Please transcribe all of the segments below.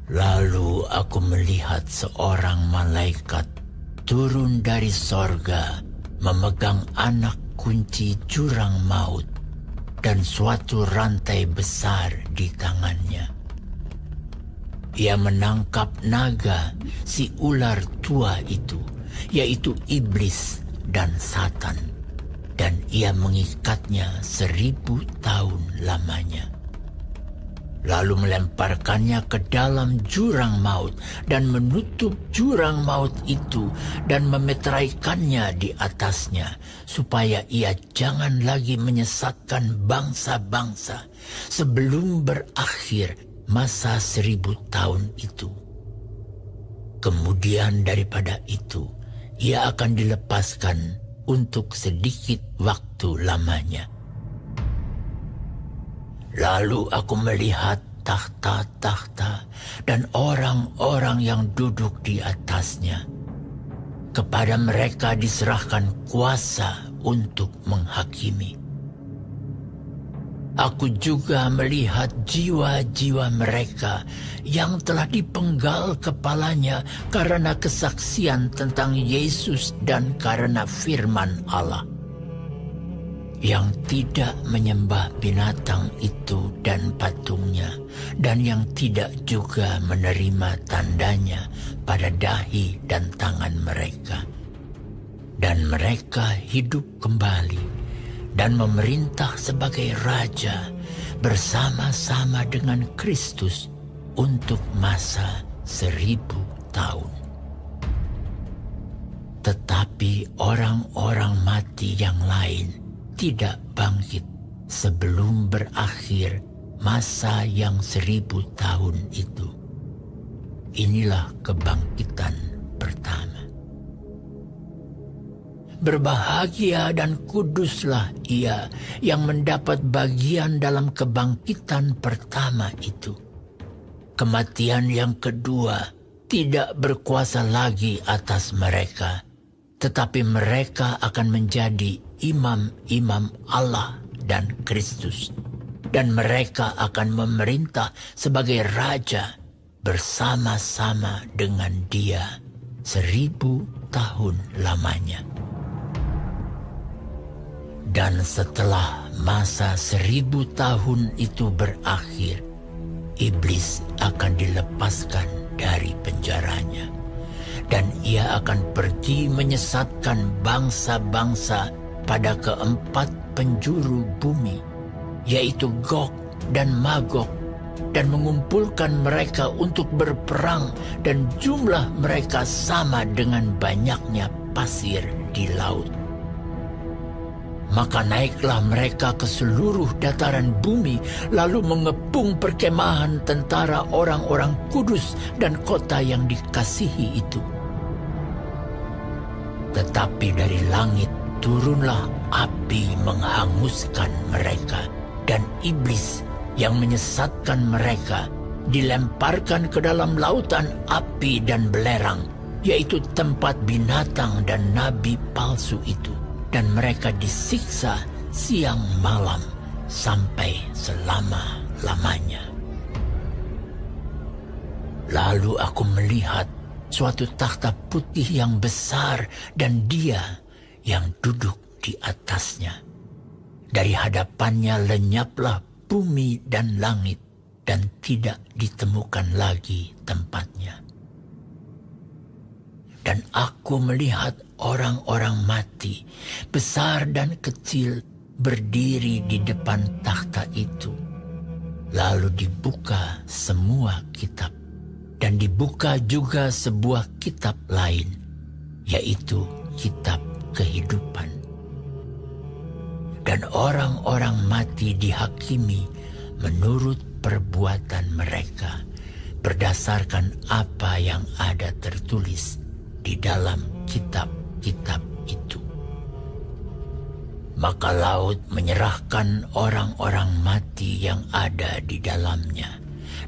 Lalu aku melihat seorang malaikat turun dari sorga, memegang anak kunci jurang maut dan suatu rantai besar di tangannya. Ia menangkap naga, si ular tua itu, yaitu iblis dan Satan, dan ia mengikatnya 1000 tahun lamanya. Lalu melemparkannya ke dalam jurang maut dan menutup jurang maut itu dan memeteraikannya di atasnya, supaya ia jangan lagi menyesatkan bangsa-bangsa sebelum berakhir masa 1000 tahun itu. Kemudian daripada itu, ia akan dilepaskan untuk sedikit waktu lamanya. Lalu aku melihat takhta-takhta dan orang-orang yang duduk di atasnya. Kepada mereka diserahkan kuasa untuk menghakimi. Aku juga melihat jiwa-jiwa mereka yang telah dipenggal kepalanya karena kesaksian tentang Yesus dan karena firman Allah, yang tidak menyembah binatang itu dan patungnya, dan yang tidak juga menerima tandanya pada dahi dan tangan mereka. Dan mereka hidup kembali dan memerintah sebagai raja bersama-sama dengan Kristus untuk masa 1000 tahun. Tetapi orang-orang mati yang lain tidak bangkit sebelum berakhir masa yang 1000 tahun itu. Inilah kebangkitan pertama. Berbahagia dan kuduslah ia yang mendapat bagian dalam kebangkitan pertama itu. Kematian yang kedua tidak berkuasa lagi atas mereka, tetapi mereka akan menjadi imam-imam Allah dan Kristus, dan mereka akan memerintah sebagai raja bersama-sama dengan Dia 1000 tahun lamanya. Dan setelah masa 1000 tahun itu berakhir, iblis akan dilepaskan dari penjaranya, dan ia akan pergi menyesatkan bangsa-bangsa pada keempat penjuru bumi, yaitu Gog dan Magog, dan mengumpulkan mereka untuk berperang, dan jumlah mereka sama dengan banyaknya pasir di laut. Maka naiklah mereka ke seluruh dataran bumi, lalu mengepung perkemahan tentara orang-orang kudus dan kota yang dikasihi itu. Tetapi dari langit turunlah api menghanguskan mereka, dan iblis yang menyesatkan mereka dilemparkan ke dalam lautan api dan belerang, yaitu tempat binatang dan nabi palsu itu. Dan mereka disiksa siang malam sampai selama-lamanya. Lalu aku melihat suatu takhta putih yang besar dan Dia yang duduk di atasnya. Dari hadapannya lenyaplah bumi dan langit, dan tidak ditemukan lagi tempatnya. Dan aku melihat orang-orang mati, besar dan kecil, berdiri di depan takhta itu. Lalu dibuka semua kitab, dan dibuka juga sebuah kitab lain, yaitu kitab kehidupan. Dan orang-orang mati dihakimi menurut perbuatan mereka, berdasarkan apa yang ada tertulis di dalam kitab-kitab itu. Maka laut menyerahkan orang-orang mati yang ada di dalamnya,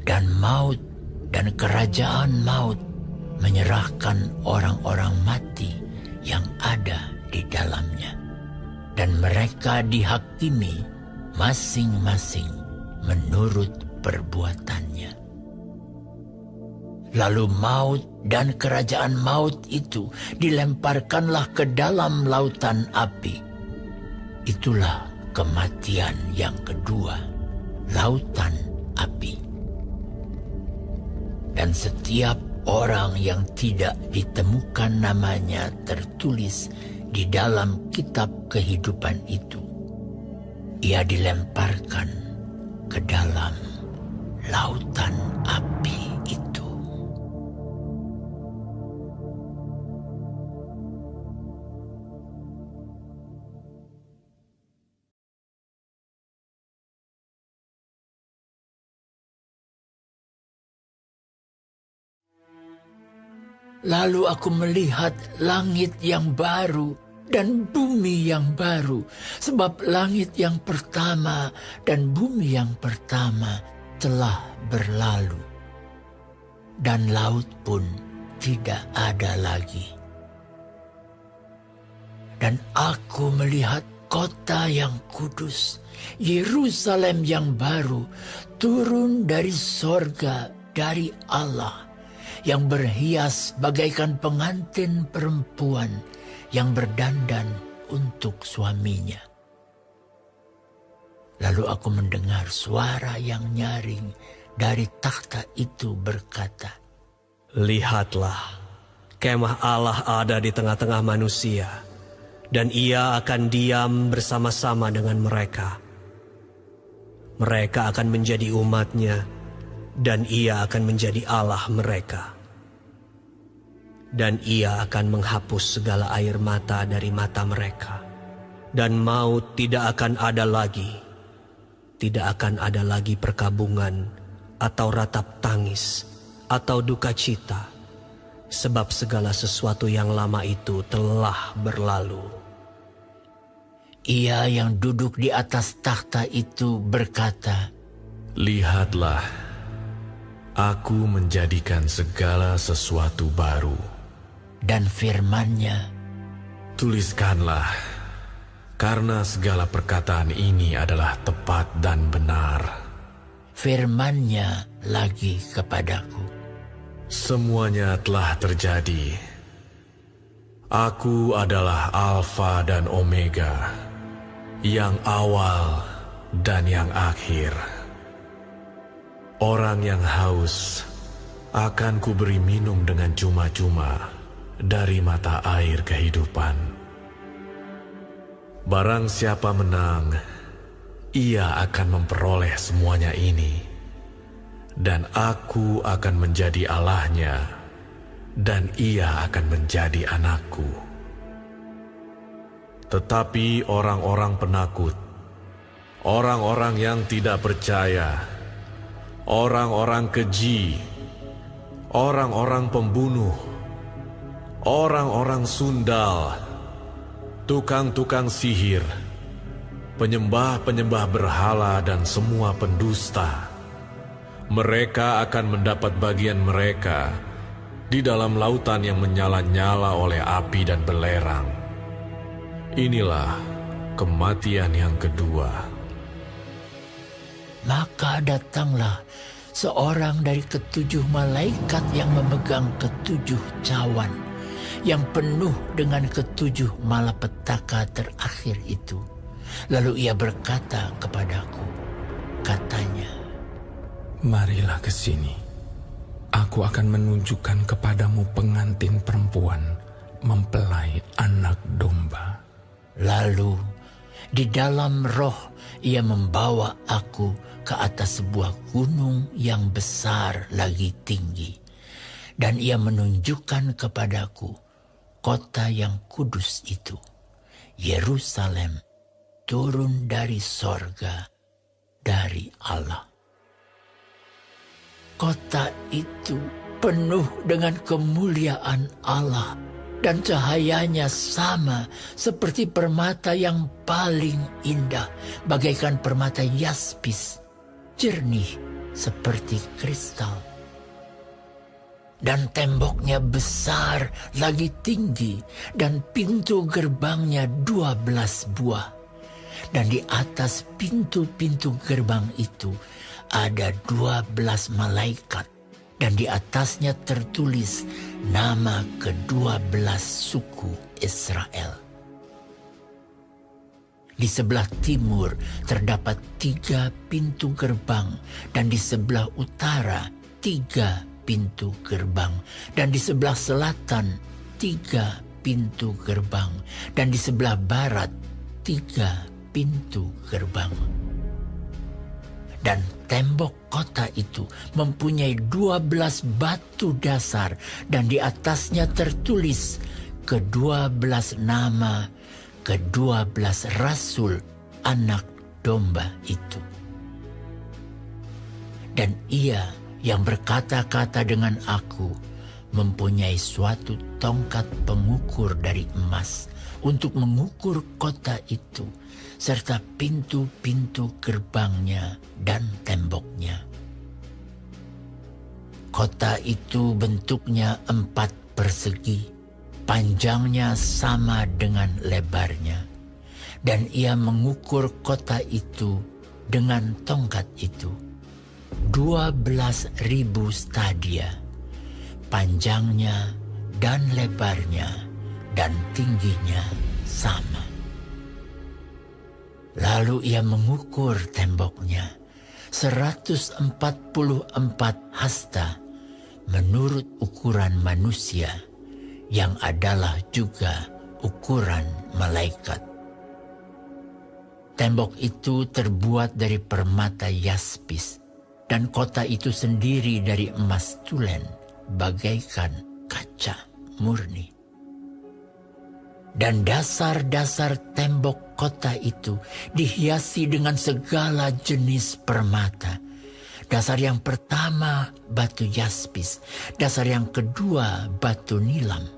dan maut dan kerajaan maut menyerahkan orang-orang mati yang ada di dalamnya. Dan mereka dihakimi masing-masing menurut perbuatannya. Lalu maut dan kerajaan maut itu dilemparkanlah ke dalam lautan api. Itulah kematian yang kedua, lautan api. Dan setiap orang yang tidak ditemukan namanya tertulis di dalam kitab kehidupan itu, ia dilemparkan ke dalam lautan api itu. Lalu aku melihat langit yang baru dan bumi yang baru, sebab langit yang pertama dan bumi yang pertama telah berlalu, dan laut pun tidak ada lagi. Dan aku melihat kota yang kudus, Yerusalem yang baru, turun dari sorga dari Allah, yang berhias bagaikan pengantin perempuan yang berdandan untuk suaminya. Lalu aku mendengar suara yang nyaring dari takhta itu berkata, "Lihatlah, kemah Allah ada di tengah-tengah manusia, dan ia akan diam bersama-sama dengan mereka. Mereka akan menjadi umatnya, dan ia akan menjadi Allah mereka. Dan ia akan menghapus segala air mata dari mata mereka. Dan maut tidak akan ada lagi. Tidak akan ada lagi perkabungan, atau ratap tangis, atau duka cita, sebab segala sesuatu yang lama itu telah berlalu." Ia yang duduk di atas takhta itu berkata, "Lihatlah, aku menjadikan segala sesuatu baru." Dan firman-Nya, "Tuliskanlah, karena segala perkataan ini adalah tepat dan benar." Firman-Nya lagi kepadaku, Semuanya telah terjadi. Aku adalah Alfa dan Omega, yang awal dan yang akhir. Orang yang haus akan kuberi minum dengan cuma-cuma dari mata air kehidupan. Barang siapa menang, ia akan memperoleh semuanya ini, dan aku akan menjadi Allahnya, dan ia akan menjadi anakku. Tetapi orang-orang penakut, orang-orang yang tidak percaya, orang-orang keji, orang-orang pembunuh, orang-orang sundal, tukang-tukang sihir, penyembah-penyembah berhala, dan semua pendusta, mereka akan mendapat bagian mereka di dalam lautan yang menyala-nyala oleh api dan belerang. Inilah kematian yang kedua." Maka datanglah seorang dari ketujuh malaikat yang memegang ketujuh cawan, yang penuh dengan ketujuh malapetaka terakhir itu. Lalu ia berkata kepadaku, katanya, "Marilah ke sini. Aku akan menunjukkan kepadamu pengantin perempuan mempelai anak domba." Lalu di dalam roh ia membawa aku ke atas sebuah gunung yang besar lagi tinggi. Dan ia menunjukkan kepadaku kota yang kudus itu, Yerusalem, turun dari sorga, dari Allah. Kota itu penuh dengan kemuliaan Allah, dan cahayanya sama seperti permata yang paling indah, bagaikan permata yaspis, jernih seperti kristal. Dan temboknya besar lagi tinggi, dan pintu gerbangnya 12 buah. Dan di atas pintu-pintu gerbang itu ada 12 malaikat dan di atasnya tertulis nama ke-12 suku Israel. Di sebelah timur terdapat 3 pintu gerbang, dan di sebelah utara 3 pintu gerbang, dan di sebelah selatan 3 pintu gerbang, dan di sebelah barat 3 pintu gerbang. Dan tembok kota itu mempunyai 12 batu dasar, dan di atasnya tertulis ke-12 nama ke-12 rasul anak domba itu. Dan ia yang berkata-kata dengan aku mempunyai suatu tongkat pengukur dari emas untuk mengukur kota itu, serta pintu-pintu gerbangnya dan temboknya. Kota itu bentuknya 4 persegi, panjangnya sama dengan lebarnya, dan ia mengukur kota itu dengan tongkat itu 12.000 stadia, panjangnya dan lebarnya dan tingginya sama. Lalu ia mengukur temboknya 144 hasta menurut ukuran manusia, yang adalah juga ukuran malaikat. Tembok itu terbuat dari permata yaspis, dan kota itu sendiri dari emas tulen, bagaikan kaca murni. Dan dasar-dasar tembok kota itu dihiasi dengan segala jenis permata. Dasar yang pertama batu yaspis, dasar yang kedua batu nilam,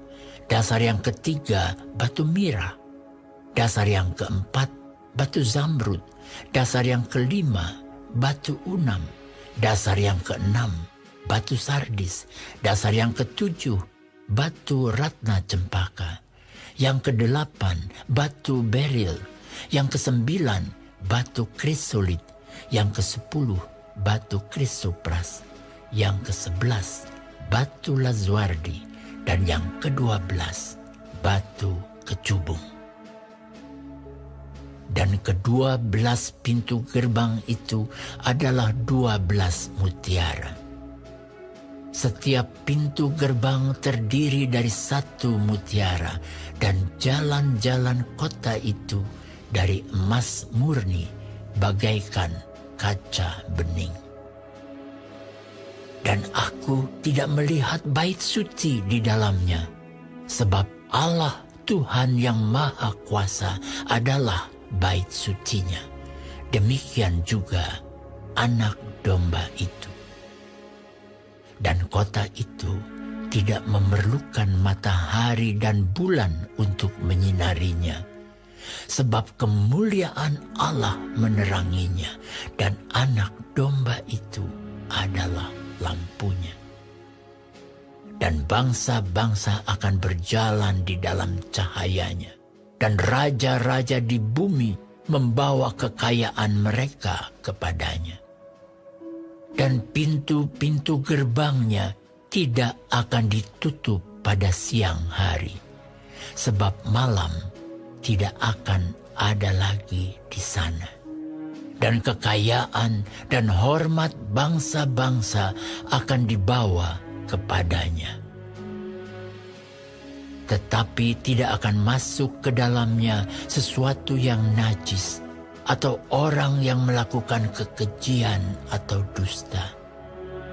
dasar yang ketiga batu mira, dasar yang keempat batu zamrud, dasar yang kelima batu unam, dasar yang keenam batu sardis, dasar yang ketujuh batu ratna cempaka, yang kedelapan batu beril, yang kesembilan batu krisolit, yang kesepuluh batu krisopras, yang ke-11 batu lazwardi, dan yang ke-12 batu kecubung. Dan ke-12 pintu gerbang itu adalah 12 mutiara. Setiap pintu gerbang terdiri dari 1 mutiara, dan jalan-jalan kota itu dari emas murni bagaikan kaca bening. Dan aku tidak melihat bait suci di dalamnya, sebab Allah Tuhan yang Maha Kuasa adalah bait sucinya. Demikian juga anak domba itu. Dan kota itu tidak memerlukan matahari dan bulan untuk menyinarinya, sebab kemuliaan Allah meneranginya, dan anak domba itu adalah lampunya. Dan bangsa-bangsa akan berjalan di dalam cahayanya, dan raja-raja di bumi membawa kekayaan mereka kepadanya. Dan pintu-pintu gerbangnya tidak akan ditutup pada siang hari, sebab malam tidak akan ada lagi di sana. Dan kekayaan dan hormat bangsa-bangsa akan dibawa kepadanya. Tetapi tidak akan masuk ke dalamnya sesuatu yang najis, atau orang yang melakukan kekejian atau dusta,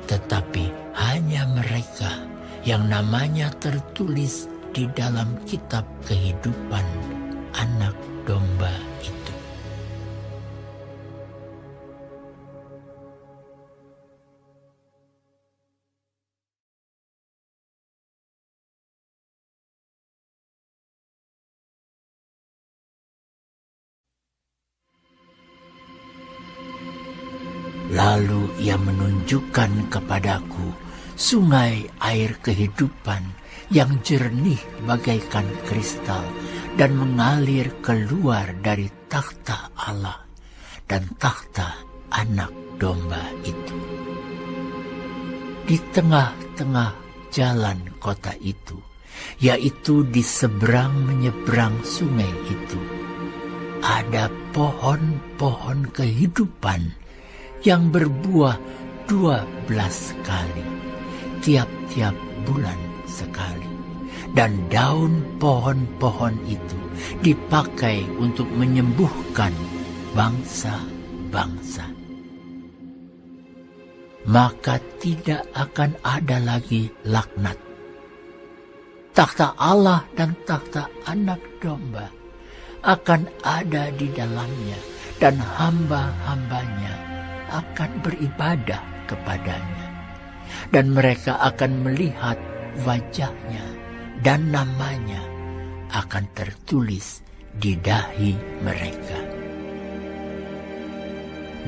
tetapi hanya mereka yang namanya tertulis di dalam kitab kehidupan anak domba itu. Lalu ia menunjukkan kepadaku sungai air kehidupan yang jernih bagaikan kristal dan mengalir keluar dari takhta Allah dan takhta anak domba itu. di tengah-tengah jalan kota itu, yaitu di seberang menyeberang sungai itu, ada pohon-pohon kehidupan yang berbuah 12 kali, tiap-tiap bulan sekali. Dan daun pohon-pohon itu dipakai untuk menyembuhkan bangsa-bangsa. Maka tidak akan ada lagi laknat. Takhta Allah dan takhta Anak Domba akan ada di dalamnya, dan hamba-hambanya akan beribadah kepadanya. Dan mereka akan melihat wajahnya, dan namanya akan tertulis di dahi mereka.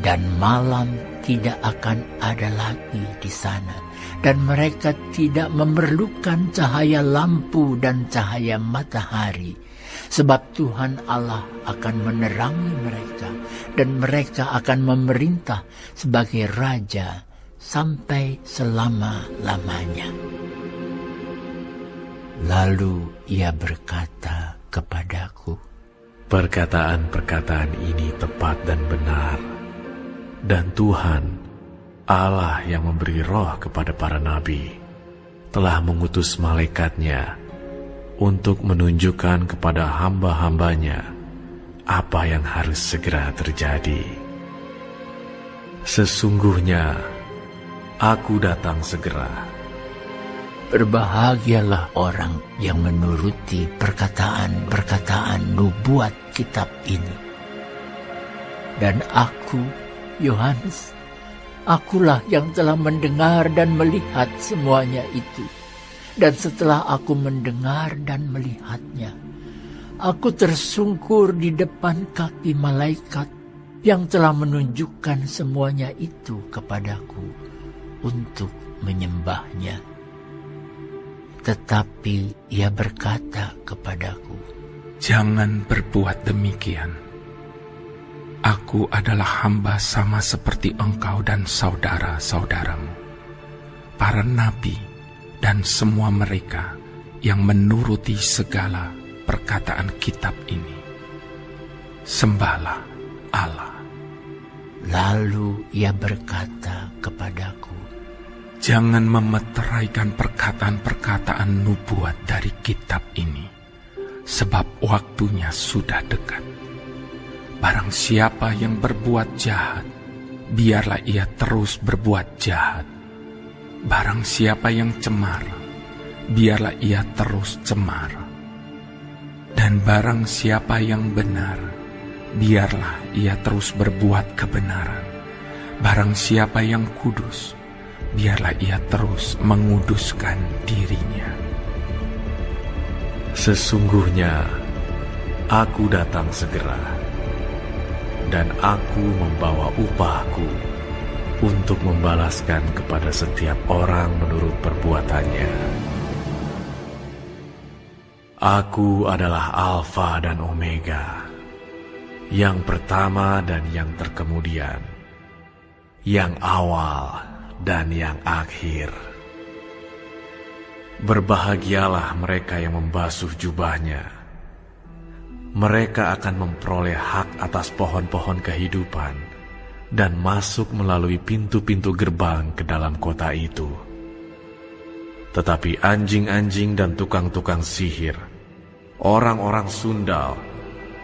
Dan malam tidak akan ada lagi di sana, dan mereka tidak memerlukan cahaya lampu dan cahaya matahari, sebab Tuhan Allah akan menerangi mereka, dan mereka akan memerintah sebagai raja sampai selama-lamanya. Lalu ia berkata kepadaku, perkataan-perkataan ini tepat dan benar. Dan Tuhan, Allah yang memberi roh kepada para nabi, telah mengutus malaikatnya untuk menunjukkan kepada hamba-hambanya apa yang harus segera terjadi. Sesungguhnya, aku datang segera. Berbahagialah orang yang menuruti perkataan-perkataan nubuat kitab ini. Dan aku, Yohanes, akulah yang telah mendengar dan melihat semuanya itu. Dan setelah aku mendengar dan melihatnya, aku tersungkur di depan kaki malaikat yang telah menunjukkan semuanya itu kepadaku untuk menyembahnya. Tetapi ia berkata kepadaku, jangan berbuat demikian. Aku adalah hamba sama seperti engkau dan saudara-saudaramu, para nabi dan semua mereka yang menuruti segala perkataan kitab ini. Sembahlah Allah. Lalu ia berkata kepadaku, jangan memeteraikan perkataan-perkataan nubuat dari kitab ini, sebab waktunya sudah dekat. Barang siapa yang berbuat jahat, biarlah ia terus berbuat jahat. Barang siapa yang cemar, biarlah ia terus cemar. Dan barang siapa yang benar, biarlah ia terus berbuat kebenaran. Barang siapa yang kudus, biarlah ia terus menguduskan dirinya. Sesungguhnya, aku datang segera, dan aku membawa upahku untuk membalaskan kepada setiap orang menurut perbuatannya. Aku adalah Alfa dan Omega, yang pertama dan yang terkemudian, yang awal dan yang akhir. Berbahagialah mereka yang membasuh jubahnya. Mereka akan memperoleh hak atas pohon-pohon kehidupan dan masuk melalui pintu-pintu gerbang ke dalam kota itu. Tetapi anjing-anjing dan tukang-tukang sihir, orang-orang sundal,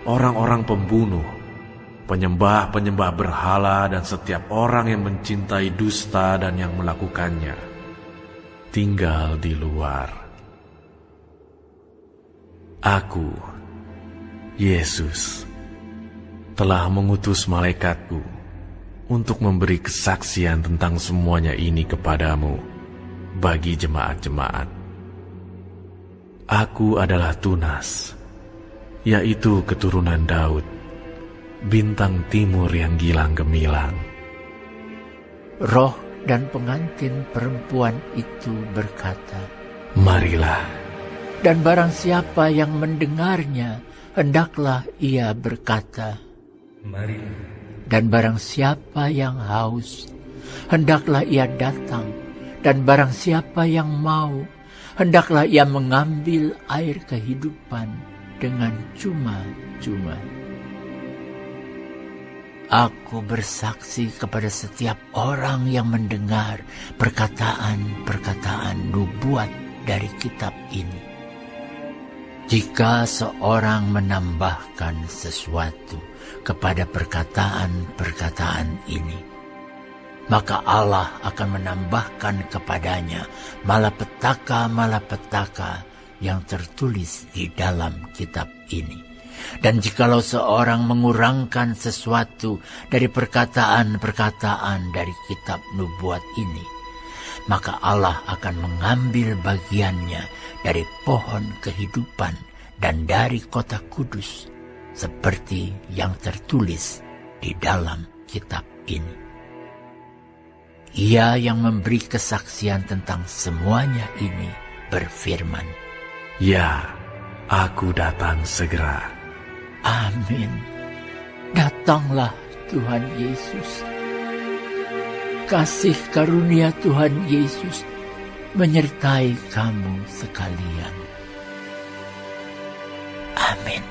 orang-orang pembunuh, penyembah-penyembah berhala, dan setiap orang yang mencintai dusta dan yang melakukannya, tinggal di luar. Aku, Yesus, telah mengutus malaikatku untuk memberi kesaksian tentang semuanya ini kepadamu bagi jemaat-jemaat. Aku adalah Tunas, yaitu keturunan Daud, bintang timur yang gilang gemilang. roh dan pengantin perempuan itu berkata, marilah. Dan barang siapa yang mendengarnya, hendaklah ia berkata, marilah. Dan barang siapa yang haus, hendaklah ia datang, Dan barang siapa yang mau, hendaklah ia mengambil air kehidupan dengan cuma-cuma. Aku bersaksi kepada setiap orang yang mendengar perkataan-perkataan nubuat dari kitab ini. Jika seorang menambahkan sesuatu kepada perkataan-perkataan ini, maka Allah akan menambahkan kepadanya malapetaka-malapetaka yang tertulis di dalam kitab ini. Dan jikalau seorang mengurangkan sesuatu dari perkataan-perkataan dari kitab nubuat ini, maka Allah akan mengambil bagiannya dari pohon kehidupan dan dari kota kudus, seperti yang tertulis di dalam kitab ini. Ia yang memberi kesaksian tentang semuanya ini berfirman, Ya, aku datang segera. Amin. Datanglah Tuhan Yesus. Kasih karunia Tuhan Yesus menyertai kamu sekalian. Amin.